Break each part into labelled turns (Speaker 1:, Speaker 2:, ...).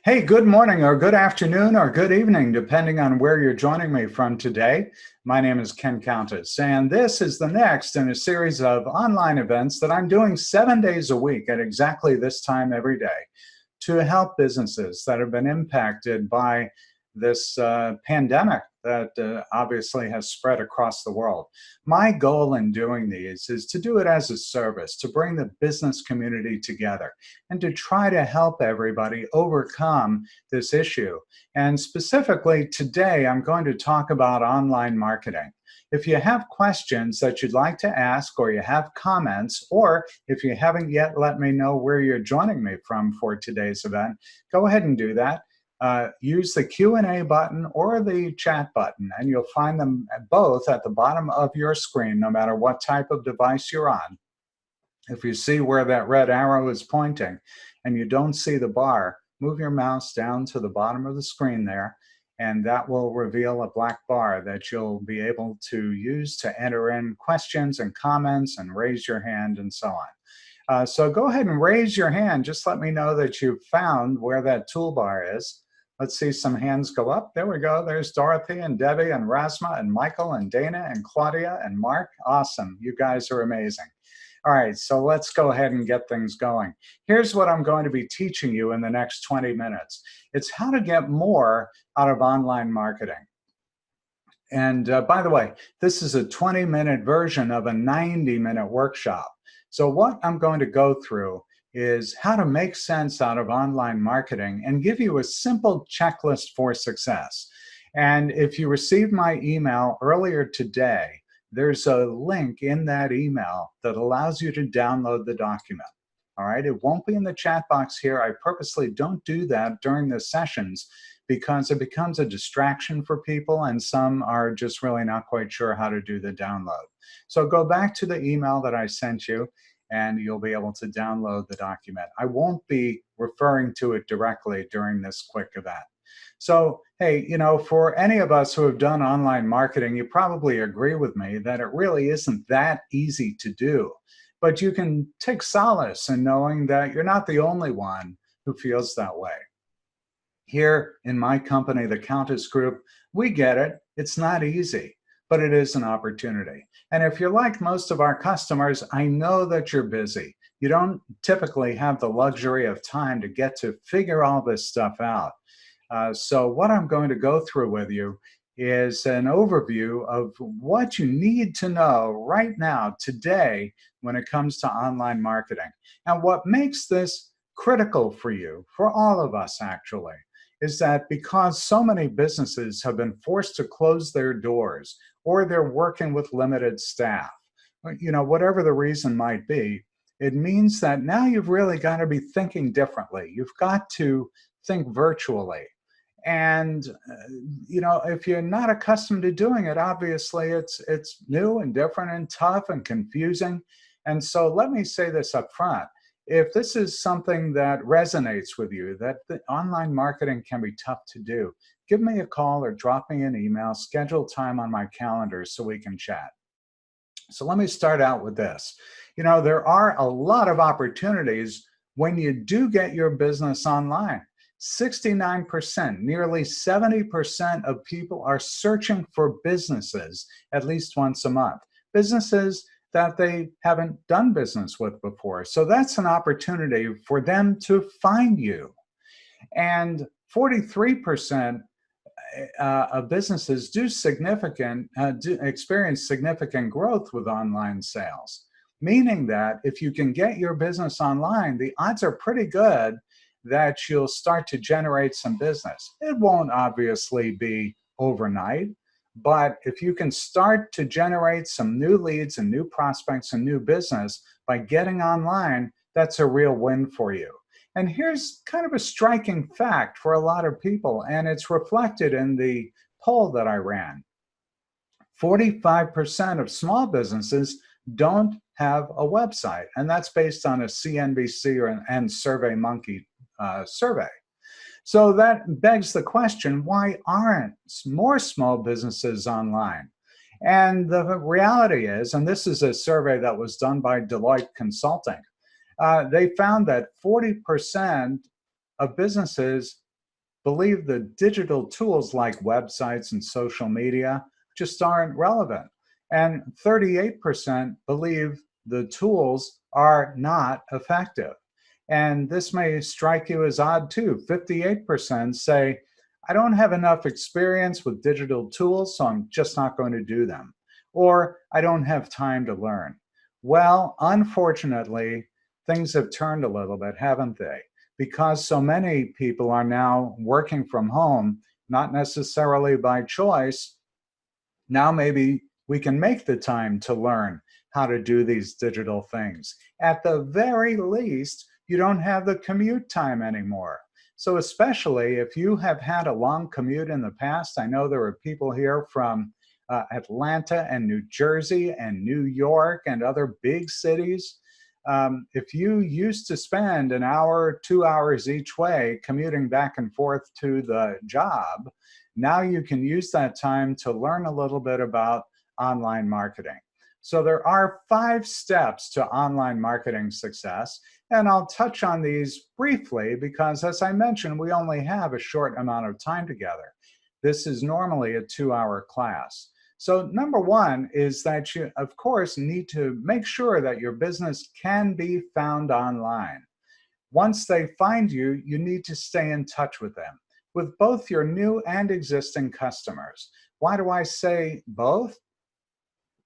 Speaker 1: Hey, good morning or good afternoon or good evening, depending on where you're joining me from today. My name is Countess, and this is the next in a series of online events that I'm doing 7 days a week at exactly this time every day to help businesses that have been impacted by this pandemic that obviously has spread across the world. My goal in doing these is to do it as a service, to bring the business community together and to try to help everybody overcome this issue. And specifically today, I'm going to talk about online marketing. If you have questions that you'd like to ask, or you have comments, or if you haven't yet let me know where you're joining me from for today's event, go ahead and do that. Use the Q&A button or the chat button, and you'll find them both at the bottom of your screen, no matter what type of device you're on. If you see where that red arrow is pointing and you don't see the bar, move your mouse down to the bottom of the screen there, and that will reveal a black bar that you'll be able to use to enter in questions and comments and raise your hand and so on. So go ahead and raise your hand. Just let me know that you've found where that toolbar is. Let's see some hands go up. There we go. There's Dorothy and Debbie and Rasma and Michael and Dana and Claudia and Mark. Awesome. You guys are amazing. All right, so let's go ahead and get things going. Here's what I'm going to be teaching you in the next 20 minutes. It's how to get more out of online marketing. And by the way, this is a 20-minute version of a 90-minute workshop. So what I'm going to go through is how to make sense out of online marketing and give you a simple checklist for success. And if you received my email earlier today, there's a link in that email that allows you to download the document. All right, it won't be in the chat box here. I purposely don't do that during the sessions because it becomes a distraction for people, and some are just really not quite sure how to do the download. So go back to the email that I sent you, and you'll be able to download the document. I won't be referring to it directly during this quick event. So, hey, you know, for any of us who have done online marketing, you probably agree with me that it really isn't that easy to do. But you can take solace in knowing that you're not the only one who feels that way. Here in my company, the Countess Group, we get it. It's not easy, but it is an opportunity. And if you're like most of our customers, I know that you're busy. You don't typically have the luxury of time to get to figure all this stuff out. So what I'm going to go through with you is an overview of what you need to know right now, today, when it comes to online marketing. And what makes this critical for you, for all of us actually, is that because so many businesses have been forced to close their doors, or they're working with limited staff, you know, whatever the reason might be, it means that now you've really got to be thinking differently. You've got to think virtually. And you know, if you're not accustomed to doing it, obviously it's new and different and tough and confusing. And so let me say this up front. If this is something that resonates with you, that the online marketing can be tough to do, give me a call or drop me an email, schedule time on my calendar so we can chat. So let me start out with this. You know, there are a lot of opportunities when you do get your business online. 69%, nearly 70% of people are searching for businesses at least once a month. Businesses that they haven't done business with before. So that's an opportunity for them to find you. And 43% of businesses do experience significant growth with online sales, meaning that if you can get your business online, the odds are pretty good that you'll start to generate some business. It won't obviously be overnight, but if you can start to generate some new leads and new prospects and new business by getting online, that's a real win for you. And here's kind of a striking fact for a lot of people, and it's reflected in the poll that I ran. 45% of small businesses don't have a website, and that's based on a CNBC and SurveyMonkey survey. So that begs the question, why aren't more small businesses online? And the reality is, and this is a survey that was done by Deloitte Consulting, they found that 40% of businesses believe the digital tools like websites and social media just aren't relevant. And 38% believe the tools are not effective. And this may strike you as odd too. 58% say, I don't have enough experience with digital tools, so I'm just not going to do them. Or I don't have time to learn. Well, unfortunately, things have turned a little bit, haven't they? Because so many people are now working from home, not necessarily by choice. Now maybe we can make the time to learn how to do these digital things. At the very least, you don't have the commute time anymore. So especially if you have had a long commute in the past, I know there are people here from Atlanta and New Jersey and New York and other big cities. If you used to spend an hour, 2 hours each way commuting back and forth to the job, now you can use that time to learn a little bit about online marketing. So there are 5 steps to online marketing success, and I'll touch on these briefly because, as I mentioned, we only have a short amount of time together. This is normally a 2-hour class. So number 1 is that you, of course, need to make sure that your business can be found online. Once they find you, you need to stay in touch with them, with both your new and existing customers. Why do I say both?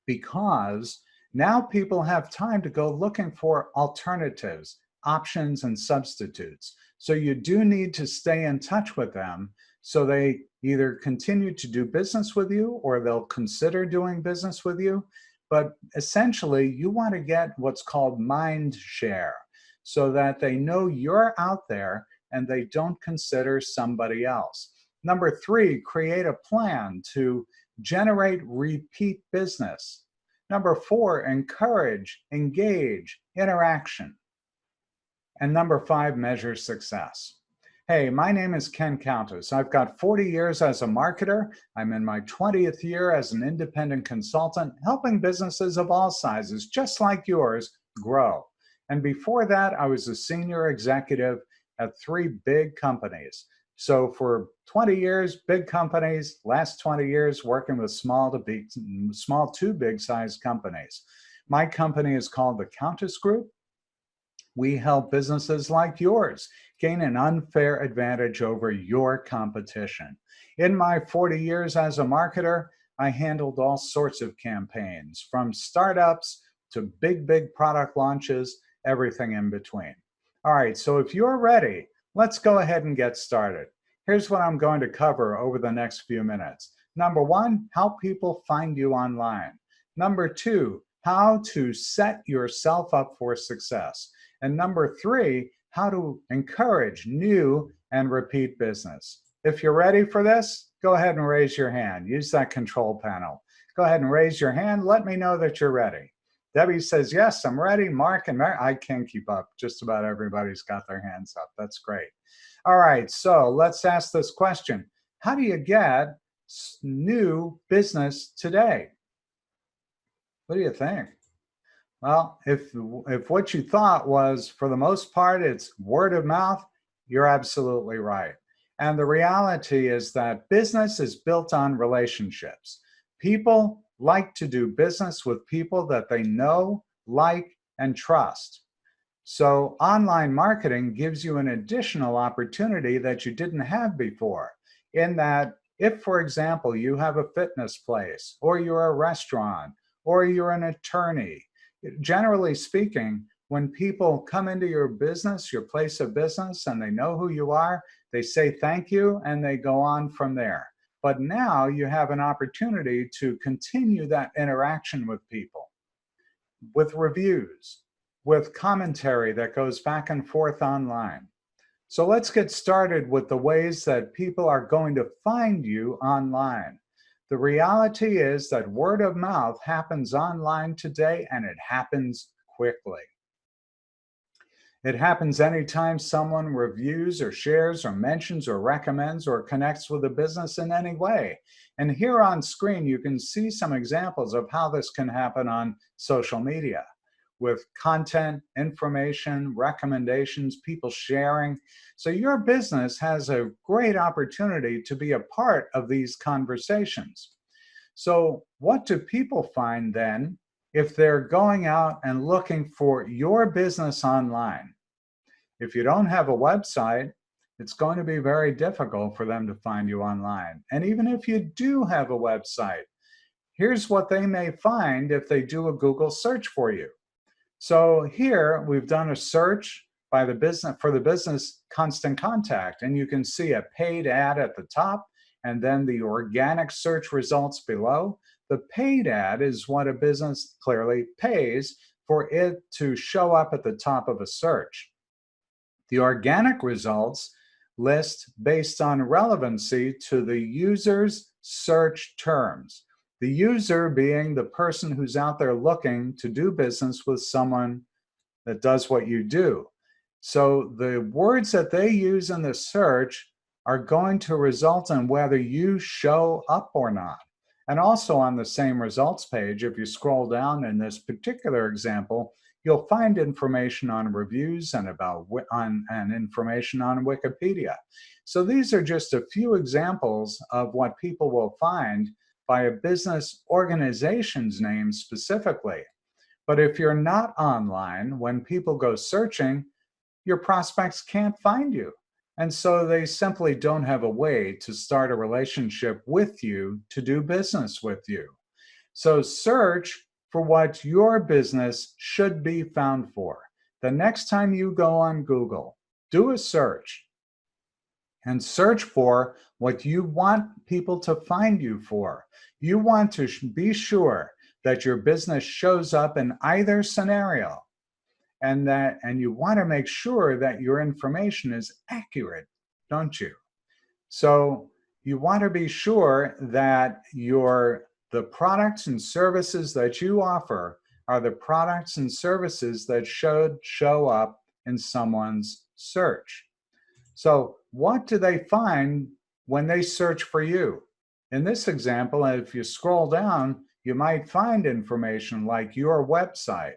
Speaker 1: Because now people have time to go looking for alternatives, options, and substitutes. So you do need to stay in touch with them so they either continue to do business with you or they'll consider doing business with you. But essentially, you want to get what's called mind share so that they know you're out there and they don't consider somebody else. Number 3, create a plan to generate repeat business. Number 4, encourage, engage, interaction. And number 5, measure success. Hey, my name is Ken Countess. I've got 40 years as a marketer. I'm in my 20th year as an independent consultant, helping businesses of all sizes, just like yours, grow. And before that, I was a senior executive at 3 big companies. So for 20 years, big companies, last 20 years working with small to big size companies. My company is called the Countess Group. We help businesses like yours gain an unfair advantage over your competition. In my 40 years as a marketer, I handled all sorts of campaigns, from startups to big product launches, everything in between. All right, so if you're ready, let's go ahead and get started. Here's what I'm going to cover over the next few minutes. Number 1, how people find you online. Number 2, how to set yourself up for success. And number 3, how to encourage new and repeat business. If you're ready for this, go ahead and raise your hand. Use that control panel. Go ahead and raise your hand. Let me know that you're ready. Debbie says, yes, I'm ready. Mark and Mary, I can't keep up. Just about everybody's got their hands up. That's great. All right, so let's ask this question. How do you get new business today? What do you think? Well, if what you thought was, for the most part, it's word of mouth, you're absolutely right. And the reality is that business is built on relationships. People like to do business with people that they know, like, and trust. So online marketing gives you an additional opportunity that you didn't have before, in that if, for example, you have a fitness place, or you're a restaurant, or you're an attorney, generally speaking, when people come into your business, your place of business, and they know who you are, they say thank you and they go on from there. But now you have an opportunity to continue that interaction with people, with reviews, with commentary that goes back and forth online. So let's get started with the ways that people are going to find you online. The reality is that word of mouth happens online today, and it happens quickly. It happens anytime someone reviews or shares or mentions or recommends or connects with a business in any way. And here on screen, you can see some examples of how this can happen on social media. with content, information, recommendations, people sharing. So your business has a great opportunity to be a part of these conversations. So what do people find then if they're going out and looking for your business online? If you don't have a website, it's going to be very difficult for them to find you online. And even if you do have a website, here's what they may find if they do a Google search for you. So here we've done a search by the business for the business Constant Contact, and you can see a paid ad at the top and then the organic search results below. The paid ad is what a business clearly pays for it to show up at the top of a search. The organic results list based on relevancy to the user's search terms. The user being the person who's out there looking to do business with someone that does what you do. So the words that they use in the search are going to result in whether you show up or not. And also on the same results page, if you scroll down in this particular example, you'll find information on reviews and information on Wikipedia. So these are just a few examples of what people will find by a business organization's name specifically. But if you're not online, when people go searching, your prospects can't find you. And so they simply don't have a way to start a relationship with you to do business with you. So search for what your business should be found for. The next time you go on Google, do a search and search for what you want people to find you for. You want to be sure that your business shows up in either scenario, and you want to make sure that your information is accurate, don't you? So you want to be sure that the products and services that you offer are the products and services that should show up in someone's search. So what do they find when they search for you? In this example, if you scroll down, you might find information like your website.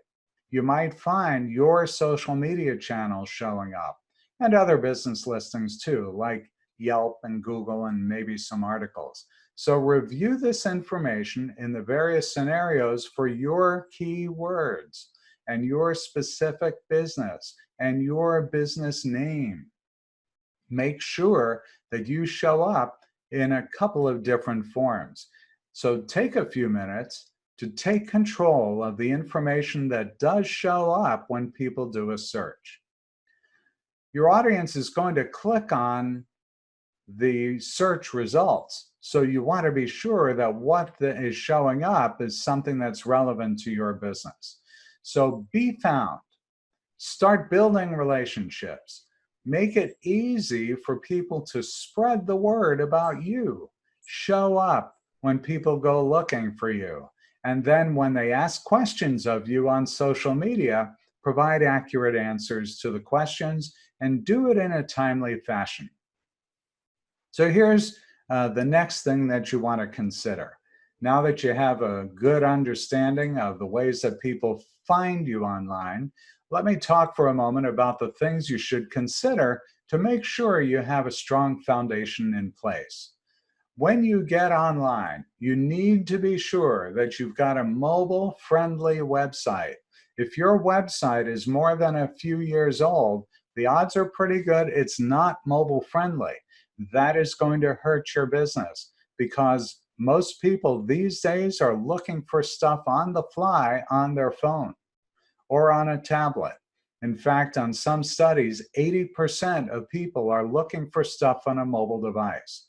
Speaker 1: You might find your social media channels showing up, and other business listings too, like Yelp and Google and maybe some articles. So review this information in the various scenarios for your keywords and your specific business and your business name. Make sure that you show up in a couple of different forms. So take a few minutes to take control of the information that does show up when people do a search. Your audience is going to click on the search results. So you want to be sure that what is showing up is something that's relevant to your business. So be found. Start building relationships. Make it easy for people to spread the word about you. Show up when people go looking for you. And then when they ask questions of you on social media, provide accurate answers to the questions and do it in a timely fashion. So here's the next thing that you want to consider. Now that you have a good understanding of the ways that people find you online, let me talk for a moment about the things you should consider to make sure you have a strong foundation in place. When you get online, you need to be sure that you've got a mobile-friendly website. If your website is more than a few years old, the odds are pretty good it's not mobile-friendly. That is going to hurt your business because most people these days are looking for stuff on the fly on their phone or on a tablet. In fact, on some studies, 80% of people are looking for stuff on a mobile device.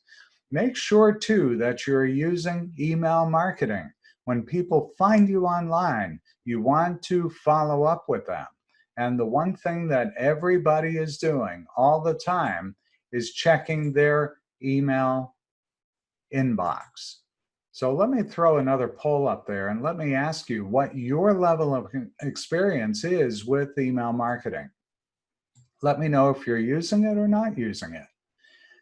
Speaker 1: Make sure, too, that you're using email marketing. When people find you online, you want to follow up with them. And the one thing that everybody is doing all the time is checking their email inbox. So let me throw another poll up there and let me ask you what your level of experience is with email marketing. Let me know if you're using it or not using it.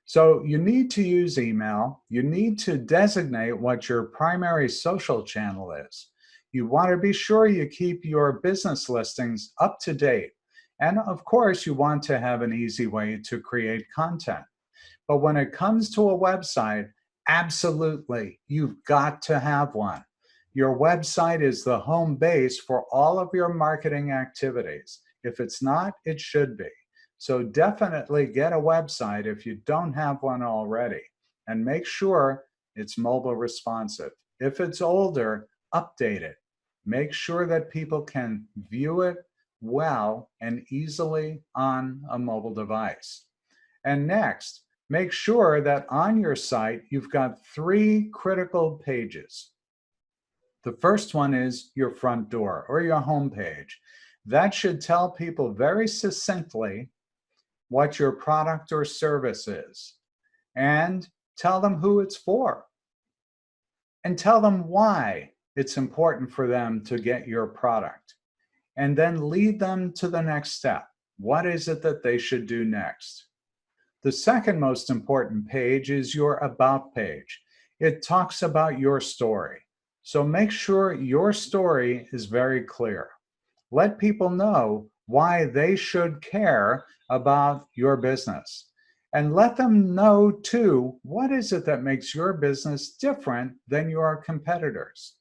Speaker 1: So you need to use email. You need to designate what your primary social channel is. You want to be sure you keep your business listings up to date. And of course, you want to have an easy way to create content. But when it comes to a website, absolutely, you've got to have one. Your website is the home base for all of your marketing activities. If it's not, it should be. So definitely get a website if you don't have one already, and make sure it's mobile responsive. If it's older, update it. Make sure that people can view it well and easily on a mobile device. And next, make sure that on your site, you've got 3 critical pages. The first one is your front door or your home page. That should tell people very succinctly what your product or service is, and tell them who it's for, and tell them why it's important for them to get your product, and then lead them to the next step. What is it that they should do next? The second most important page is your About page. It talks about your story. So make sure your story is very clear. Let people know why they should care about your business. And let them know too, what is it that makes your business different than your competitors?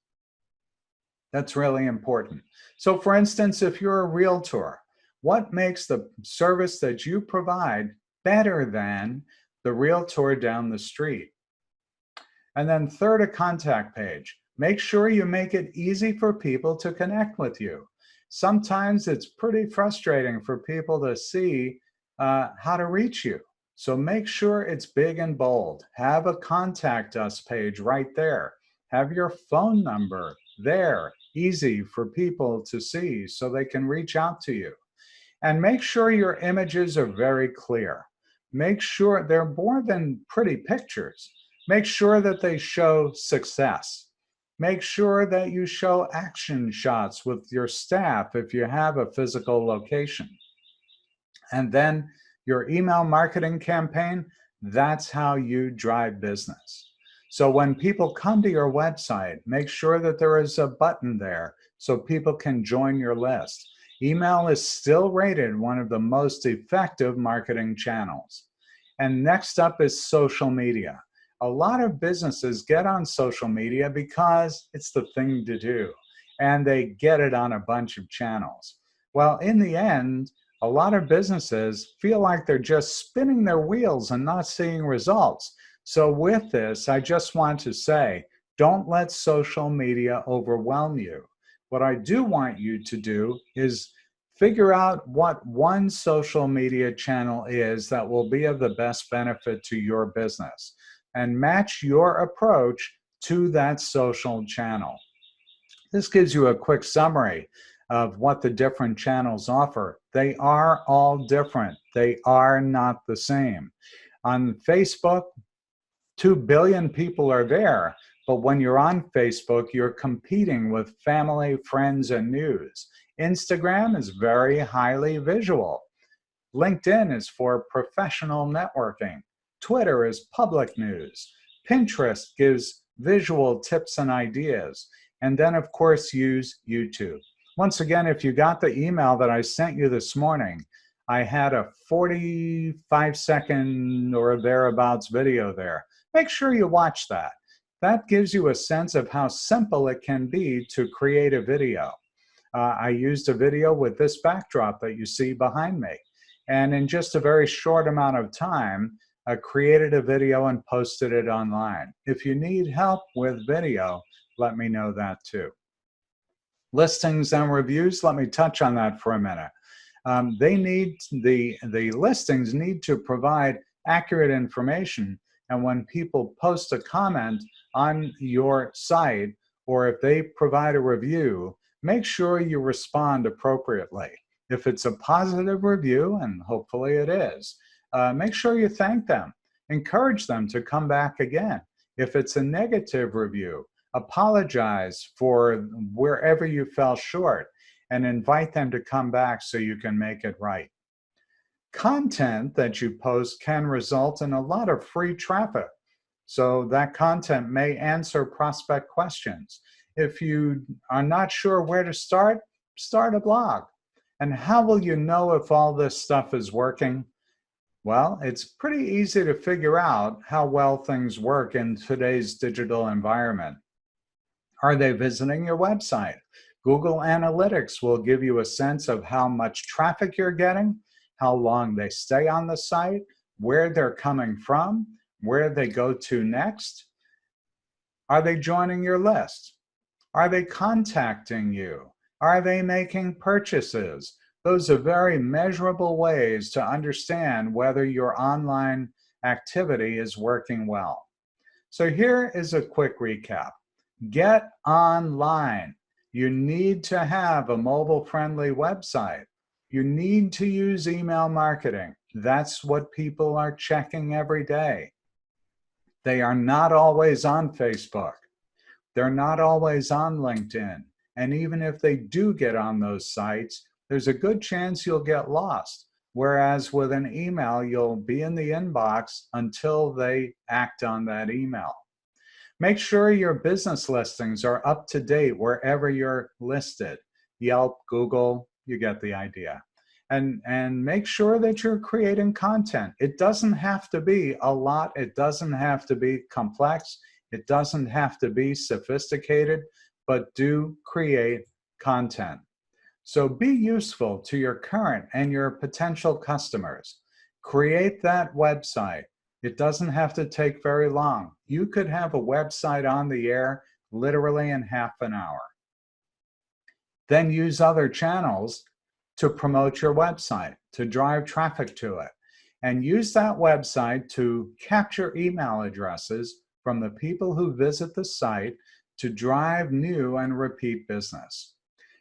Speaker 1: That's really important. So for instance, if you're a realtor, what makes the service that you provide better than the realtor down the street? And then third, a contact page. Make sure you make it easy for people to connect with you. Sometimes it's pretty frustrating for people to see how to reach you. So make sure it's big and bold. Have a contact us page right there. Have your phone number there, easy for people to see so they can reach out to you. And make sure your images are very clear. Make sure they're more than pretty pictures. Make sure that they show success. Make sure that you show action shots with your staff if you have a physical location. And then your email marketing campaign, that's how you drive business. So when people come to your website, make sure that there is a button there so people can join your list. Email is still rated one of the most effective marketing channels. And next up is social media. A lot of businesses get on social media because it's the thing to do, and they get it on a bunch of channels. Well, in the end, a lot of businesses feel like they're just spinning their wheels and not seeing results. So with this, I just want to say, don't let social media overwhelm you. What I do want you to do is figure out what one social media channel is that will be of the best benefit to your business, and match your approach to that social channel. This gives you a quick summary of what the different channels offer. They are all different. They are not the same. On Facebook, 2 billion people are there, but when you're on Facebook, you're competing with family, friends, and news. Instagram is very highly visual. LinkedIn is for professional networking. Twitter is public news. Pinterest gives visual tips and ideas. And then, of course, use YouTube. Once again, if you got the email that I sent you this morning, I had a 45-second or thereabouts video there. Make sure you watch that. That gives you a sense of how simple it can be to create a video. I used a video with this backdrop that you see behind me. And in just a very short amount of time, I created a video and posted it online. If you need help with video, let me know that too. Listings and reviews, let me touch on that for a minute. The listings need to provide accurate information, and when people post a comment on your site, or if they provide a review, make sure you respond appropriately. If it's a positive review, and hopefully it is, make sure you thank them. Encourage them to come back again. If it's a negative review, apologize for wherever you fell short and invite them to come back so you can make it right. Content that you post can result in a lot of free traffic. So that content may answer prospect questions. If you are not sure where to start a blog. And how will you know if all this stuff is working? Well, it's pretty easy to figure out how well things work in today's digital environment. Are they visiting your website? Google Analytics will give you a sense of how much traffic you're getting, how long they stay on the site, where they're coming from, where they go to next. Are they joining your list? Are they contacting you? Are they making purchases? Those are very measurable ways to understand whether your online activity is working well. So here is a quick recap. Get online. You need to have a mobile-friendly website. You need to use email marketing. That's what people are checking every day. They are not always on Facebook. They're not always on LinkedIn. And even if they do get on those sites, there's a good chance you'll get lost. Whereas with an email, you'll be in the inbox until they act on that email. Make sure your business listings are up to date wherever you're listed. Yelp, Google, you get the idea. And make sure that you're creating content. It doesn't have to be a lot. It doesn't have to be complex. It doesn't have to be sophisticated, but do create content. So be useful to your current and your potential customers. Create that website. It doesn't have to take very long. You could have a website on the air literally in half an hour. Then use other channels to promote your website, to drive traffic to it. And use that website to capture email addresses from the people who visit the site to drive new and repeat business.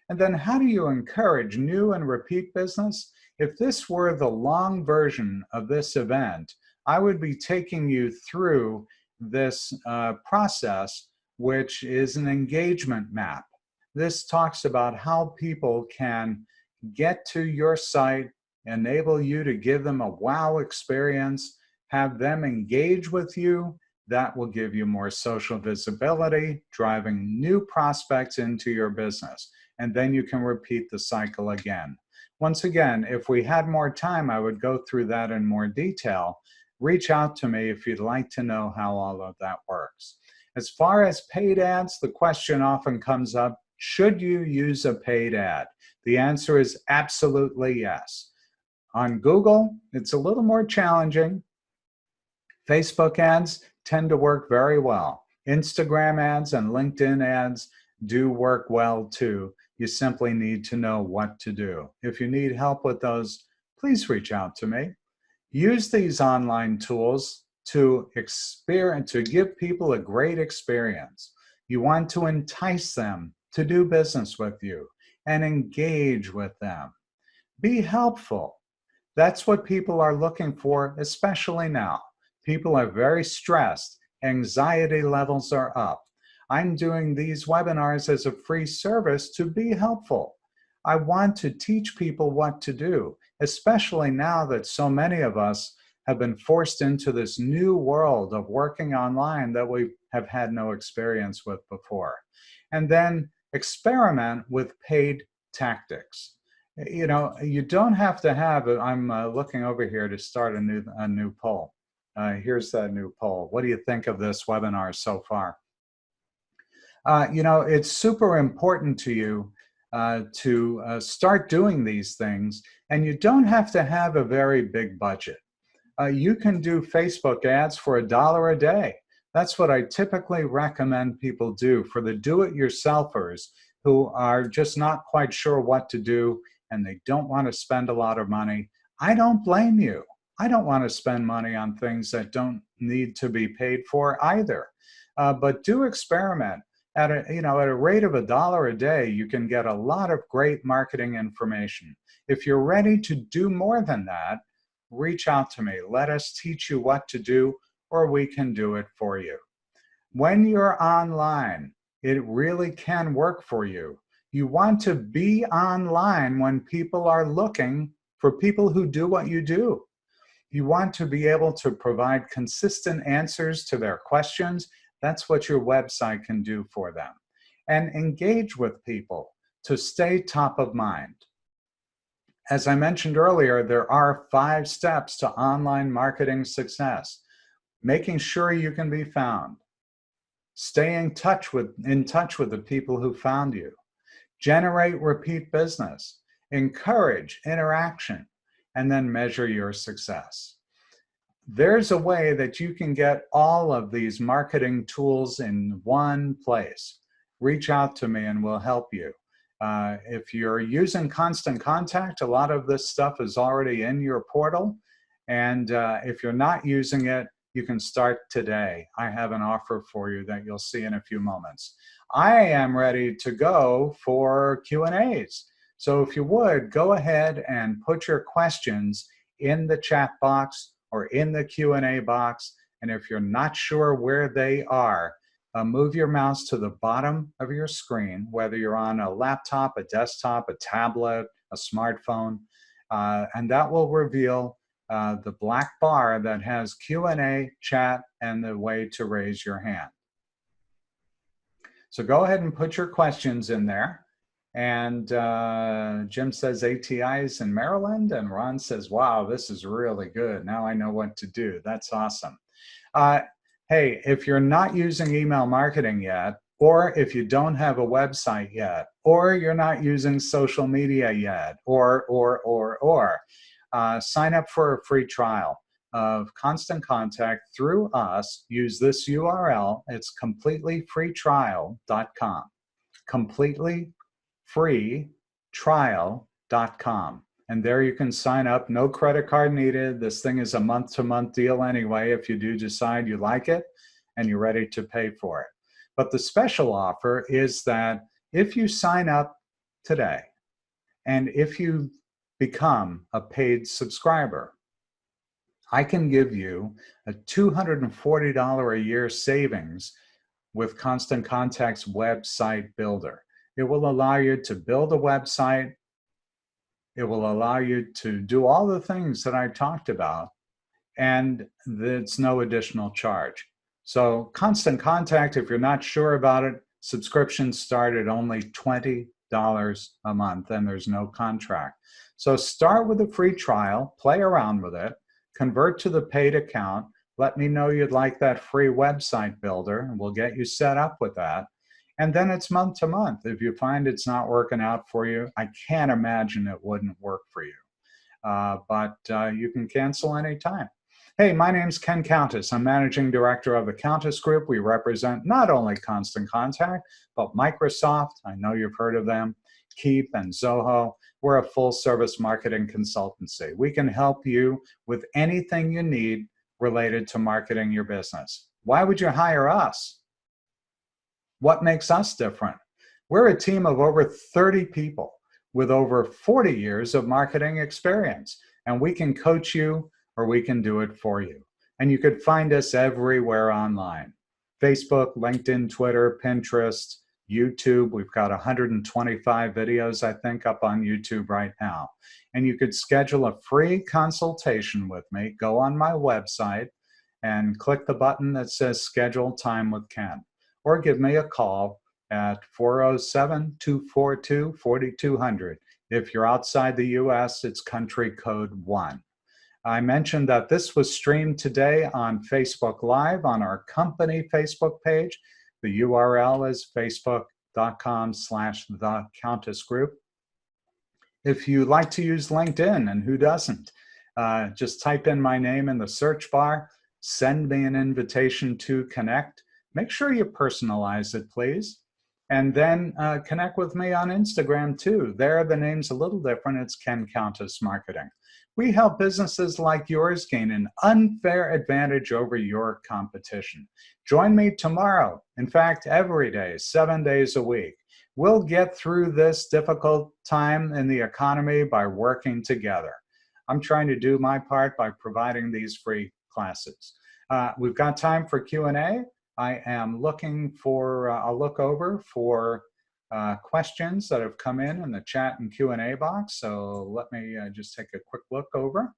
Speaker 1: And then how do you encourage new and repeat business? If this were the long version of this event, I would be taking you through this process, which is an engagement map. This talks about how people can get to your site, enable you to give them a wow experience, have them engage with you. That will give you more social visibility, driving new prospects into your business. And then you can repeat the cycle again. Once again, if we had more time, I would go through that in more detail. Reach out to me if you'd like to know how all of that works. As far as paid ads, the question often comes up, should you use a paid ad? The answer is absolutely yes. On Google, it's a little more challenging. Facebook ads tend to work very well. Instagram ads and LinkedIn ads do work well too. You simply need to know what to do. If you need help with those, please reach out to me. Use these online tools to give people a great experience. You want to entice them to do business with you and engage with them. Be helpful. That's what people are looking for, especially now. People are very stressed. Anxiety levels are up. I'm doing these webinars as a free service to be helpful. I want to teach people what to do, especially now that so many of us have been forced into this new world of working online that we have had no experience with before. And then experiment with paid tactics. You know, you don't have to have, I'm looking over here to start a new poll. Here's that new poll. What do you think of this webinar so far? You know, it's super important to you to start doing these things, and you don't have to have a very big budget. You can do Facebook ads for $1 a day. That's what I typically recommend people do for the do-it-yourselfers who are just not quite sure what to do and they don't want to spend a lot of money. I don't blame you. I don't want to spend money on things that don't need to be paid for either. But do experiment. At a rate of $1 a day, you can get a lot of great marketing information. If you're ready to do more than that, reach out to me. Let us teach you what to do, or we can do it for you. When you're online, it really can work for you. You want to be online when people are looking for people who do what you do. You want to be able to provide consistent answers to their questions. That's what your website can do for them. and engage with people to stay top of mind. As I mentioned earlier, there are 5 steps to online marketing success. Making sure you can be found, stay in touch with the people who found you, generate repeat business, encourage interaction, and then measure your success. There's a way that you can get all of these marketing tools in one place. Reach out to me and we'll help you. If you're using Constant Contact, a lot of this stuff is already in your portal. And if you're not using it, you can start today. I have an offer for you that you'll see in a few moments. I am ready to go for Q&As. So if you would, go ahead and put your questions in the chat box or in the Q&A box. And if you're not sure where they are, move your mouse to the bottom of your screen, whether you're on a laptop, a desktop, a tablet, a smartphone, and that will reveal the black bar that has Q&A, chat, and the way to raise your hand. So go ahead and put your questions in there. And Jim says ATIs in Maryland, and Ron says, wow, this is really good. Now I know what to do. That's awesome. Hey, if you're not using email marketing yet, or if you don't have a website yet, or you're not using social media yet, or sign up for a free trial of Constant Contact through us. Use this URL. It's completelyfreetrial.com. Completelyfreetrial.com. And there you can sign up. No credit card needed. This thing is a month-to-month deal anyway if you do decide you like it and you're ready to pay for it. But the special offer is that if you sign up today and if you become a paid subscriber, I can give you a $240 a year savings with Constant Contact's website builder. It will allow you to build a website. It will allow you to do all the things that I talked about, and it's no additional charge. So Constant Contact, if you're not sure about it, subscriptions start at only $20 a month, and there's no contract. So start with a free trial, play around with it, convert to the paid account, let me know you'd like that free website builder, and we'll get you set up with that. And then it's month to month. If you find it's not working out for you, I can't imagine it wouldn't work for you. But you can cancel anytime. Hey, my name's Ken Countess. I'm Managing Director of the Countess Group. We represent not only Constant Contact, but Microsoft. I know you've heard of them, Keep and Zoho. We're a full-service marketing consultancy. We can help you with anything you need related to marketing your business. Why would you hire us? What makes us different? We're a team of over 30 people with over 40 years of marketing experience, and we can coach you or we can do it for you. And you could find us everywhere online: Facebook, LinkedIn, Twitter, Pinterest, YouTube. We've got 125 videos, I think, up on YouTube right now. And you could schedule a free consultation with me. Go on my website and click the button that says Schedule Time with Ken, or give me a call at 407-242-4200. If you're outside the US, it's country code 1. I mentioned that this was streamed today on Facebook Live on our company Facebook page. The URL is facebook.com/thecountessgroup. If you like to use LinkedIn, and who doesn't, just type in my name in the search bar, send me an invitation to connect. Make sure you personalize it, please. And then connect with me on Instagram too. There, the name's a little different. It's Ken Countess Marketing. We help businesses like yours gain an unfair advantage over your competition. Join me tomorrow. In fact, every day, 7 days a week. We'll get through this difficult time in the economy by working together. I'm trying to do my part by providing these free classes. We've got time for Q&A. I am looking for, I'll look over for questions that have come in the chat and Q&A box. So let me just take a quick look over.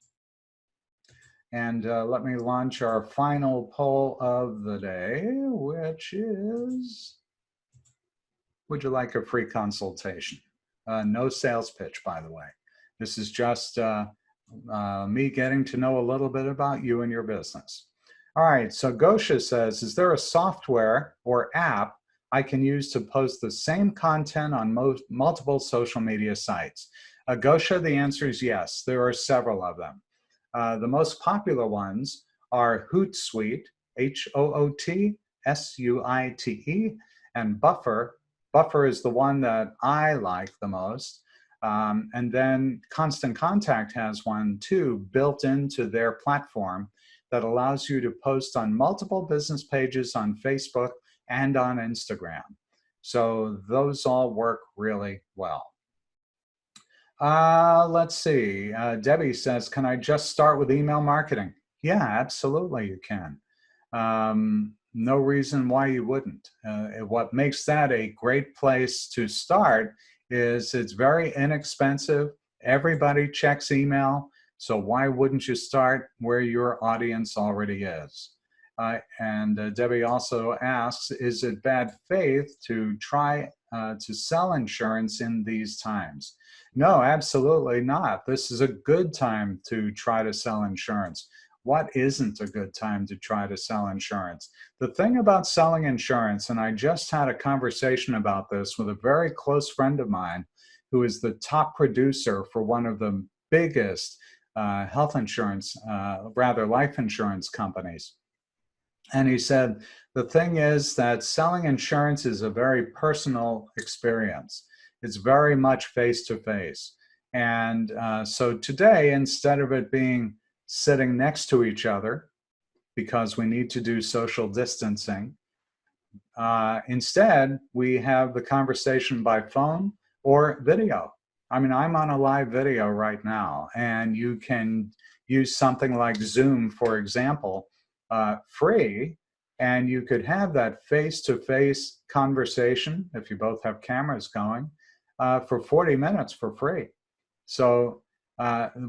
Speaker 1: And let me launch our final poll of the day, which is, Would you like a free consultation? No sales pitch, by the way. This is just me getting to know a little bit about you and your business. All right, so Gosha says, is there a software or app I can use to post the same content on multiple social media sites? Gosha, the answer is yes. There are several of them. The most popular ones are Hootsuite, Hootsuite, and Buffer. Buffer is the one that I like the most. And then Constant Contact has one too, built into their platform that allows you to post on multiple business pages on Facebook and on Instagram. So those all work really well. Let's see. Debbie says, can I just start with email marketing? Yeah, absolutely you can. No reason why you wouldn't. What makes that a great place to start is it's very inexpensive. Everybody checks email. So why wouldn't you start where your audience already is? And Debbie also asks, is it bad faith to try to sell insurance in these times? No, absolutely not. This is a good time to try to sell insurance. What isn't a good time to try to sell insurance? The thing about selling insurance, and I just had a conversation about this with a very close friend of mine who is the top producer for one of the biggest life insurance companies. And he said, the thing is that selling insurance is a very personal experience. It's very much face-to-face. And so today, instead of it being sitting next to each other, because we need to do social distancing, instead, we have the conversation by phone or video. I mean, I'm on a live video right now, and you can use something like Zoom, for example, free, and you could have that face-to-face conversation, if you both have cameras going, for 40 minutes for free. So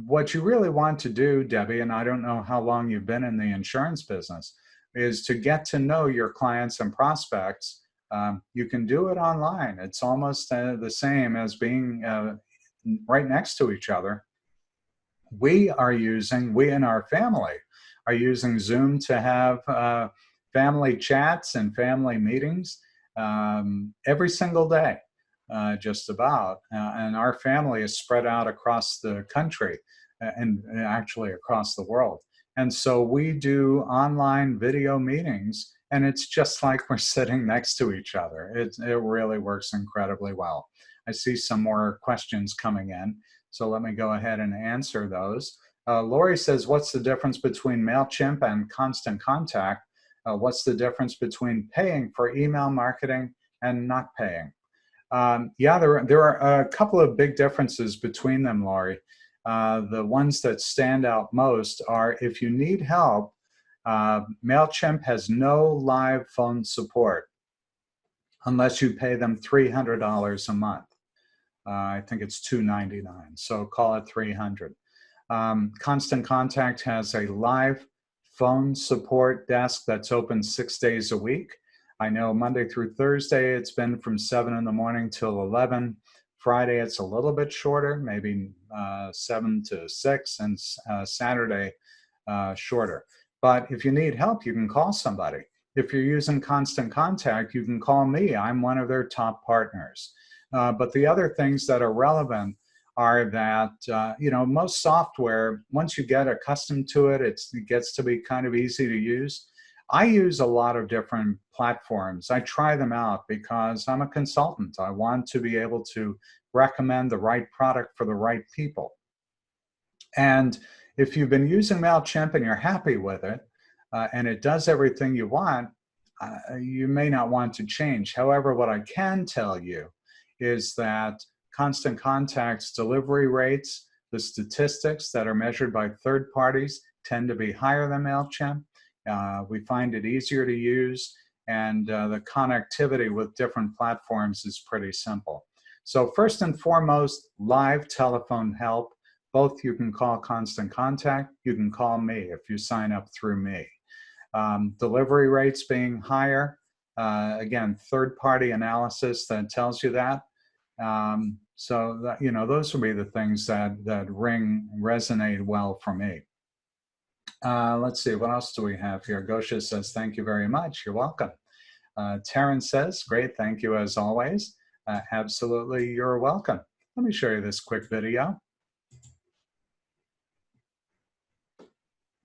Speaker 1: what you really want to do, Debbie, and I don't know how long you've been in the insurance business, is to get to know your clients and prospects. You can do it online. It's almost the same as being right next to each other. We and our family are using Zoom to have family chats and family meetings every single day, just about. And our family is spread out across the country and actually across the world. And so we do online video meetings, and it's just like we're sitting next to each other. It really works incredibly well. I see some more questions coming in, so let me go ahead and answer those. Lori says, what's the difference between MailChimp and Constant Contact? What's the difference between paying for email marketing and not paying? Yeah, there are a couple of big differences between them, Lori. The ones that stand out most are, if you need help, MailChimp has no live phone support unless you pay them $300 a month. I think it's $299, so call it $300. Constant Contact has a live phone support desk that's open 6 days a week. I know Monday through Thursday, it's been from 7 in the morning till 11. Friday, it's a little bit shorter, maybe 7 to 6, and Saturday, shorter. But if you need help, you can call somebody. If you're using Constant Contact, you can call me. I'm one of their top partners. But the other things that are relevant are that, most software, once you get accustomed to it, it gets to be kind of easy to use. I use a lot of different platforms. I try them out because I'm a consultant. I want to be able to recommend the right product for the right people. And if you've been using MailChimp and you're happy with it, and it does everything you want, you may not want to change. However, what I can tell you is that Constant Contact's delivery rates, the statistics that are measured by third parties, tend to be higher than MailChimp. We find it easier to use, and the connectivity with different platforms is pretty simple. So first and foremost, live telephone help. Both you can call Constant Contact, you can call me if you sign up through me. Delivery rates being higher, Again, third-party analysis that tells you that. So that, those would be the things that resonate well for me. Let's see, what else do we have here? Gosha says, thank you very much. You're welcome. Terrence says, great, thank you as always. Absolutely, you're welcome. Let me show you this quick video.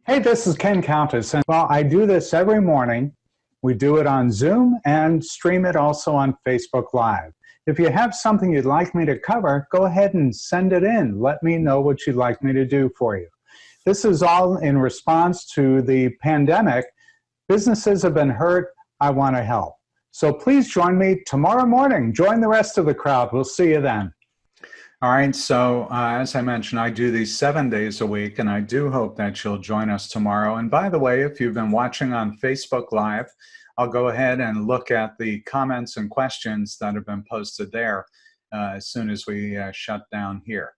Speaker 1: Hey, this is Ken Countess, and well, I do this every morning. We do it on Zoom and stream it also on Facebook Live. If you have something you'd like me to cover, go ahead and send it in. Let me know what you'd like me to do for you. This is all in response to the pandemic. Businesses have been hurt. I want to help. So please join me tomorrow morning. Join the rest of the crowd. We'll see you then. All right, so as I mentioned, I do these 7 days a week, and I do hope that you'll join us tomorrow. And by the way, if you've been watching on Facebook Live, I'll go ahead and look at the comments and questions that have been posted there as soon as we shut down here.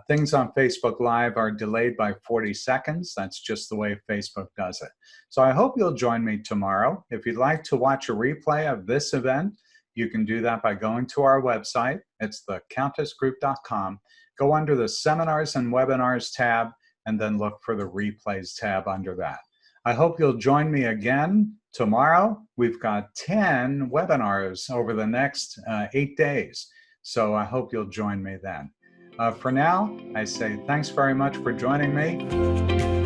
Speaker 1: Things on Facebook Live are delayed by 40 seconds. That's just the way Facebook does it. So I hope you'll join me tomorrow. If you'd like to watch a replay of this event, you can do that by going to our website. It's thecountessgroup.com. Go under the Seminars and Webinars tab, and then look for the Replays tab under that. I hope you'll join me again tomorrow. We've got 10 webinars over the next 8 days, so I hope you'll join me then. For now, I say thanks very much for joining me.